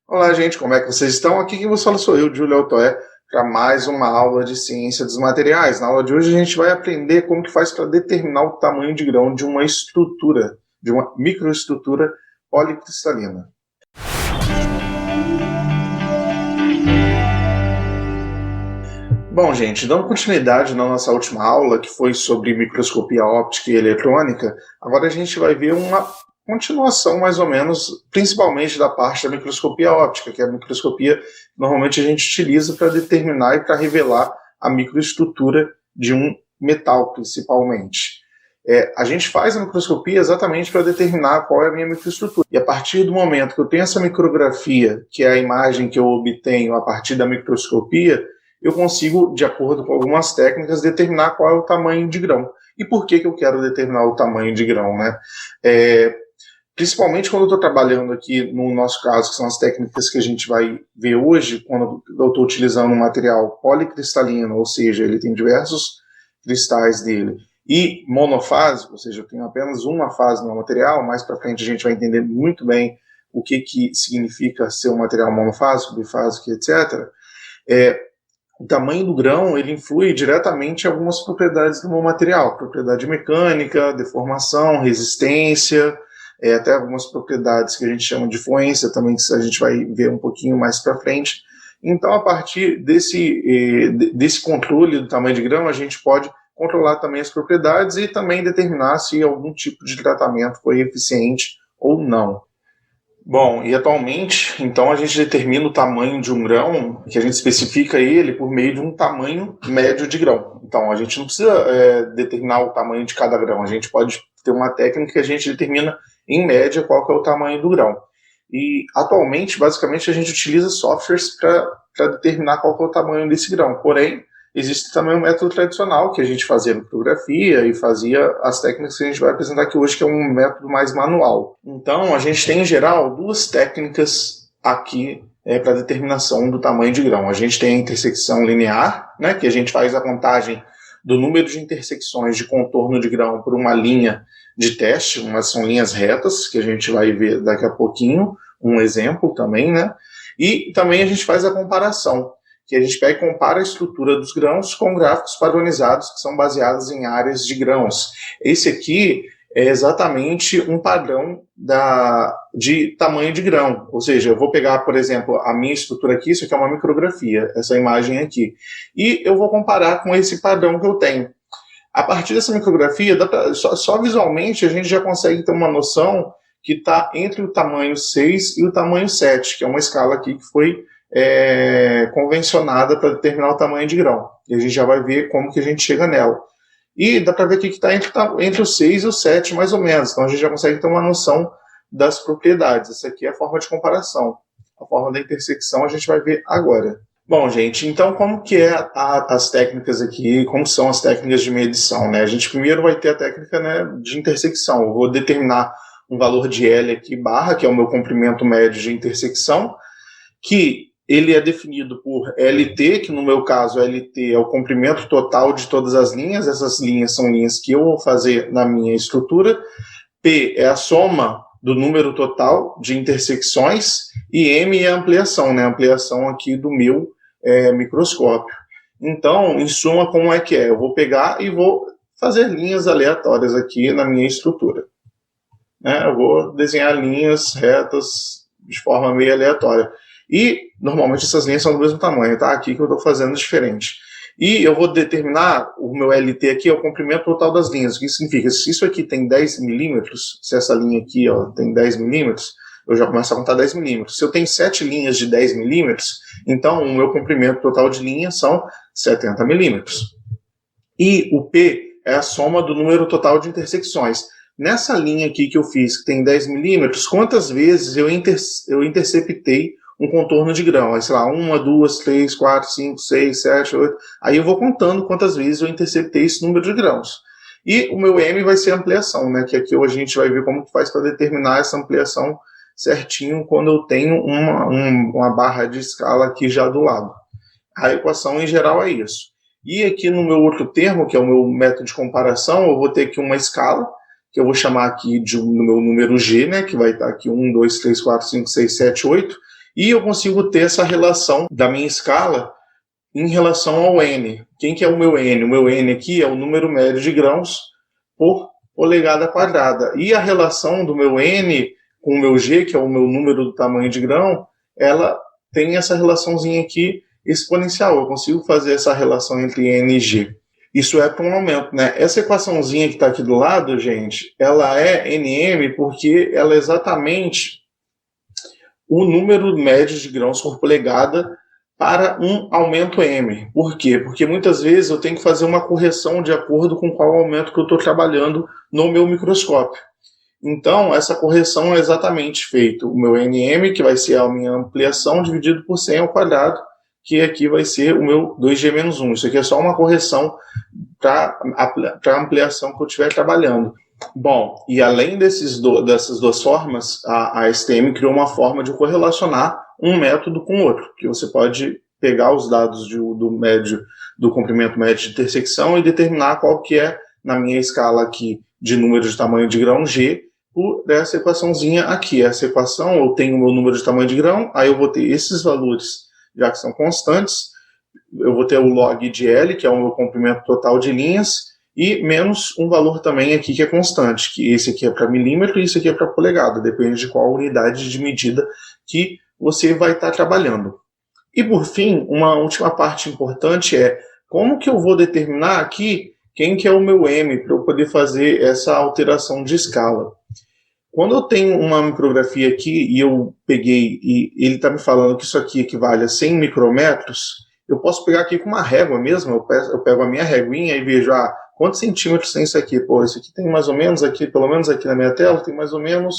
Olá, gente, como é que vocês estão? Aqui quem vos fala sou eu, Júlio Altoé, para mais uma aula de ciência dos materiais. Na aula de hoje a gente vai aprender como que faz para determinar o tamanho de grão de uma estrutura, de uma microestrutura policristalina. Bom, gente, dando continuidade na nossa última aula, que foi sobre microscopia óptica e eletrônica, agora a gente vai ver uma continuação, mais ou menos, principalmente da parte da microscopia óptica, que é a microscopia que normalmente a gente utiliza para determinar e para revelar a microestrutura de um metal, principalmente. A gente faz a microscopia exatamente para determinar qual é a minha microestrutura. E a partir do momento que eu tenho essa micrografia, que é a imagem que eu obtenho a partir da microscopia, eu consigo, de acordo com algumas técnicas, determinar qual é o tamanho de grão. E por que eu quero determinar o tamanho de grão, né? Principalmente quando eu estou trabalhando aqui, no nosso caso, que são as técnicas que a gente vai ver hoje, quando eu estou utilizando um material policristalino, ou seja, ele tem diversos cristais dele, e monofásico, ou seja, eu tenho apenas uma fase no material. Mais para frente a gente vai entender muito bem o que significa ser um material monofásico, bifásico, etc. O tamanho do grão ele influi diretamente em algumas propriedades do meu material, propriedade mecânica, deformação, resistência, até algumas propriedades que a gente chama de fluência também, que a gente vai ver um pouquinho mais para frente. Então, a partir desse controle do tamanho de grão, a gente pode controlar também as propriedades e também determinar se algum tipo de tratamento foi eficiente ou não. Bom, e atualmente, então, a gente determina o tamanho de um grão, que a gente especifica ele por meio de um tamanho médio de grão. Então, a gente não precisa determinar o tamanho de cada grão, a gente pode ter uma técnica que a gente determina, em média, qual que é o tamanho do grão. E, atualmente, basicamente, a gente utiliza softwares para determinar qual que é o tamanho desse grão. Porém, existe também um método tradicional, que a gente fazia micrografia e fazia as técnicas que a gente vai apresentar aqui hoje, que é um método mais manual. Então, a gente tem, em geral, duas técnicas aqui para determinação do tamanho de grão. A gente tem a intersecção linear, né, que a gente faz a contagem do número de intersecções de contorno de grão por uma linha de teste, são linhas retas, que a gente vai ver daqui a pouquinho, um exemplo também, né? E também a gente faz a comparação, que a gente pega e compara a estrutura dos grãos com gráficos padronizados que são baseados em áreas de grãos. Esse aqui é exatamente um padrão de tamanho de grão. Ou seja, eu vou pegar, por exemplo, a minha estrutura aqui, isso aqui é uma micrografia, essa imagem aqui, e eu vou comparar com esse padrão que eu tenho. A partir dessa micrografia, só visualmente a gente já consegue ter uma noção que está entre o tamanho 6 e o tamanho 7, que é uma escala aqui que foi convencionada para determinar o tamanho de grão. E a gente já vai ver como que a gente chega nela. E dá para ver aqui que está entre o 6 e o 7, mais ou menos. Então a gente já consegue ter uma noção das propriedades. Essa aqui é a forma de comparação. A forma da intersecção a gente vai ver agora. Bom, gente, então como que as técnicas aqui, como são as técnicas de medição, né? A gente primeiro vai ter a técnica, né, de intersecção. Eu vou determinar um valor de L aqui, barra, que é o meu comprimento médio de intersecção, que ele é definido por LT, que no meu caso LT é o comprimento total de todas as linhas. Essas linhas são linhas que eu vou fazer na minha estrutura. P é a soma do número total de intersecções e M é a ampliação, né? A ampliação aqui do meu microscópio. Então, em suma, como é que é? Eu vou pegar e vou fazer linhas aleatórias aqui na minha estrutura. Eu vou desenhar linhas retas de forma meio aleatória. E, normalmente, essas linhas são do mesmo tamanho, tá? Aqui que eu estou fazendo diferente. E eu vou determinar, o meu LT aqui é o comprimento total das linhas. O que significa? Se isso aqui tem 10 milímetros, se essa linha aqui tem 10 milímetros, eu já começo a contar 10 milímetros. Se eu tenho 7 linhas de 10 milímetros, então o meu comprimento total de linha são 70 milímetros. E o P é a soma do número total de intersecções. Nessa linha aqui que eu fiz, que tem 10 milímetros, quantas vezes eu interceptei um contorno de grão? Aí, sei lá, 1, 2, 3, 4, 5, 6, 7, 8. Aí eu vou contando quantas vezes eu interceptei esse número de grãos. E o meu M vai ser a ampliação, né? Que aqui hoje a gente vai ver como que faz para determinar essa ampliação certinho quando eu tenho uma barra de escala aqui já do lado. A equação em geral é isso. E aqui no meu outro termo, que é o meu método de comparação, eu vou ter aqui uma escala, que eu vou chamar aqui no meu número G, né? Que vai estar aqui 1, 2, 3, 4, 5, 6, 7, 8. E eu consigo ter essa relação da minha escala em relação ao N. Quem que é o meu N? O meu N aqui é o número médio de grãos por polegada quadrada. E a relação do meu N com o meu G, que é o meu número do tamanho de grão, ela tem essa relaçãozinha aqui exponencial. Eu consigo fazer essa relação entre N e G. Isso é para um aumento, né? Essa equaçãozinha que está aqui do lado, gente, ela é NM porque ela é exatamente o número médio de grãos por polegada para um aumento M. Por quê? Porque muitas vezes eu tenho que fazer uma correção de acordo com qual aumento que eu estou trabalhando no meu microscópio. Então, essa correção é exatamente feita o meu NM, que vai ser a minha ampliação, dividido por 100 ao quadrado, que aqui vai ser o meu 2G-1. Isso aqui é só uma correção para a ampliação que eu estiver trabalhando. Bom, e além dessas duas formas, a STM criou uma forma de correlacionar um método com o outro, que você pode pegar os dados do comprimento médio de intersecção e determinar qual que é, na minha escala aqui, de número de tamanho de grão G, por essa equaçãozinha aqui. Essa equação, eu tenho o meu número de tamanho de grão, aí eu vou ter esses valores, já que são constantes, eu vou ter o log de L, que é o meu comprimento total de linhas, e menos um valor também aqui que é constante, que esse aqui é para milímetro e esse aqui é para polegada, depende de qual unidade de medida que você vai estar trabalhando. E por fim, uma última parte importante é como que eu vou determinar aqui quem que é o meu M para eu poder fazer essa alteração de escala. Quando eu tenho uma micrografia aqui e eu peguei e ele está me falando que isso aqui equivale a 100 micrômetros, eu posso pegar aqui com uma régua mesmo, eu pego a minha reguinha e vejo, quantos centímetros tem isso aqui? Pô, isso aqui tem mais ou menos aqui, pelo menos aqui na minha tela, tem mais ou menos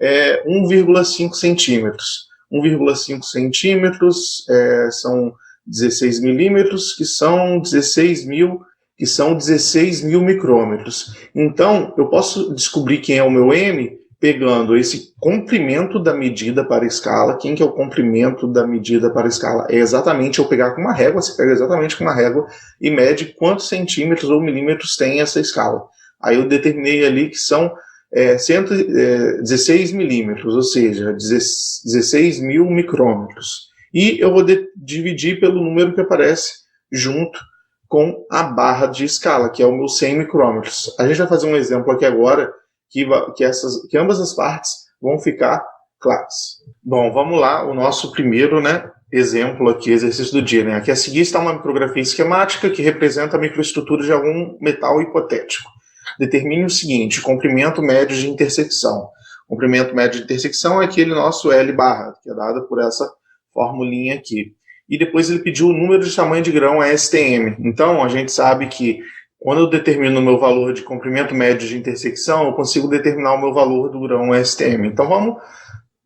1,5 centímetros. 1,5 centímetros são 16 milímetros, que são 16 mil micrômetros. Então, eu posso descobrir quem é o meu M pegando esse comprimento da medida para a escala. Quem que é o comprimento da medida para a escala? É exatamente eu pegar com uma régua, você pega exatamente com uma régua e mede quantos centímetros ou milímetros tem essa escala. Aí eu determinei ali que são 16 milímetros, ou seja, 16 mil micrômetros. E eu vou dividir pelo número que aparece junto com a barra de escala, que é o meu 100 micrômetros. A gente vai fazer um exemplo aqui agora que ambas as partes vão ficar claras. Bom, vamos lá, o nosso primeiro exemplo aqui, exercício do dia. Aqui a seguir está uma micrografia esquemática que representa a microestrutura de algum metal hipotético. Determine o seguinte: comprimento médio de intersecção. Comprimento médio de intersecção é aquele nosso L barra, que é dado por essa formulinha aqui. E depois ele pediu o número de tamanho de grão, a STM. Então, a gente sabe que quando eu determino o meu valor de comprimento médio de intersecção, eu consigo determinar o meu valor do grão STM. Então,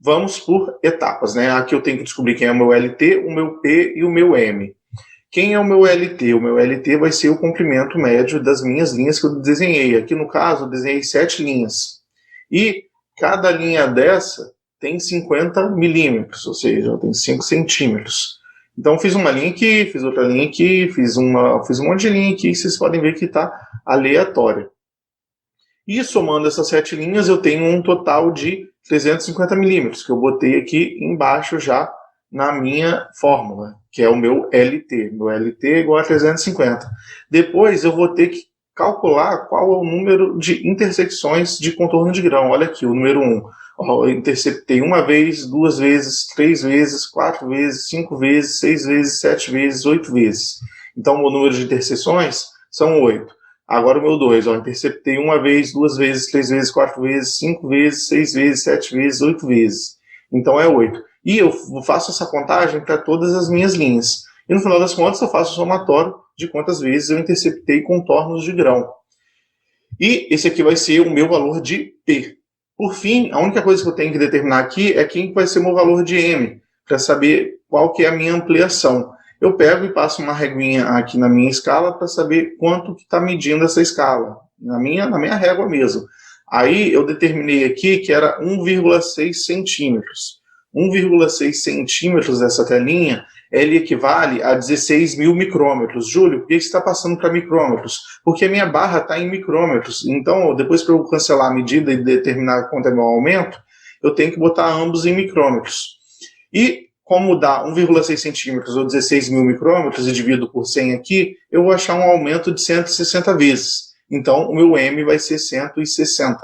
vamos por etapas. Aqui eu tenho que descobrir quem é o meu LT, o meu P e o meu M. Quem é o meu LT? O meu LT vai ser o comprimento médio das minhas linhas que eu desenhei. Aqui, no caso, eu desenhei 7 linhas. E cada linha dessa tem 50 milímetros, ou seja, tem 5 centímetros. Então, fiz uma linha aqui, fiz outra linha aqui, fiz um monte de linha aqui, vocês podem ver que está aleatória. E somando essas 7 linhas, eu tenho um total de 350 milímetros, que eu botei aqui embaixo já na minha fórmula, que é o meu LT. Meu LT é igual a 350. Depois, eu vou ter que calcular qual é o número de intersecções de contorno de grão. Olha aqui, o número 1. Eu interceptei uma vez, 2 vezes, 3 vezes, 4 vezes, 5 vezes, 6 vezes, 7 vezes, 8 vezes. Então, o meu número de interseções são 8. Agora o meu 2, interceptei uma vez, 2 vezes, 3 vezes, 4 vezes, 5 vezes, 6 vezes, 7 vezes, 8 vezes. Então, é 8. E eu faço essa contagem para todas as minhas linhas. E no final das contas, eu faço o somatório de quantas vezes eu interceptei contornos de grão. E esse aqui vai ser o meu valor de P. Por fim, a única coisa que eu tenho que determinar aqui é quem vai ser o meu valor de M, para saber qual que é a minha ampliação. Eu pego e passo uma reguinha aqui na minha escala para saber quanto que está medindo essa escala, na minha régua mesmo. Aí eu determinei aqui que era 1,6 centímetros. 1,6 centímetros dessa telinha, ele equivale a 16 mil micrômetros. Júlio, por que você está passando para micrômetros? Porque a minha barra está em micrômetros. Então, depois para eu cancelar a medida e determinar quanto é meu aumento, eu tenho que botar ambos em micrômetros. E como dá 1,6 centímetros ou 16 mil micrômetros e divido por 100 aqui, eu vou achar um aumento de 160 vezes. Então, o meu M vai ser 160.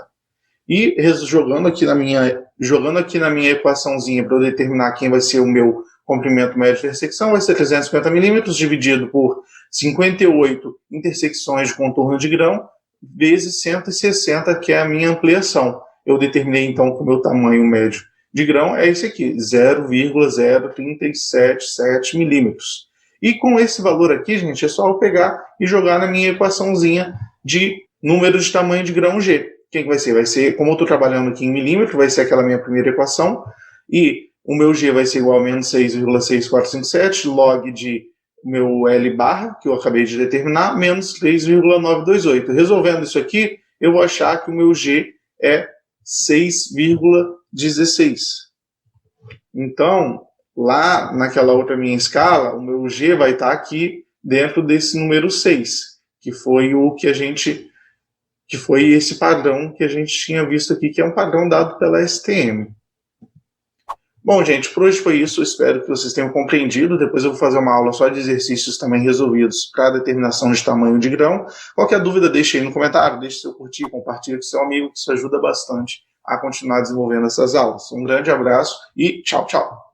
E jogando aqui na minha equaçãozinha para eu determinar quem vai ser o meu comprimento médio de intersecção, vai ser 350 milímetros dividido por 58 intersecções de contorno de grão, vezes 160, que é a minha ampliação. Eu determinei, então, que o meu tamanho médio de grão é esse aqui, 0,0377 milímetros. E com esse valor aqui, gente, é só eu pegar e jogar na minha equaçãozinha de número de tamanho de grão G. Quem que vai ser? Vai ser, como eu estou trabalhando aqui em milímetro, vai ser aquela minha primeira equação, e o meu G vai ser igual a menos 6,6457, log de meu L barra, que eu acabei de determinar, menos 3,928. Resolvendo isso aqui, eu vou achar que o meu G é 6,16. Então, lá naquela outra minha escala, o meu G vai estar aqui dentro desse número 6, que foi esse padrão que a gente tinha visto aqui, que é um padrão dado pela STM. Bom, gente, por hoje foi isso. Eu espero que vocês tenham compreendido. Depois eu vou fazer uma aula só de exercícios também resolvidos para determinação de tamanho de grão. Qualquer dúvida, deixe aí no comentário, deixe seu curtir, compartilhe com seu amigo, que isso ajuda bastante a continuar desenvolvendo essas aulas. Um grande abraço e tchau, tchau!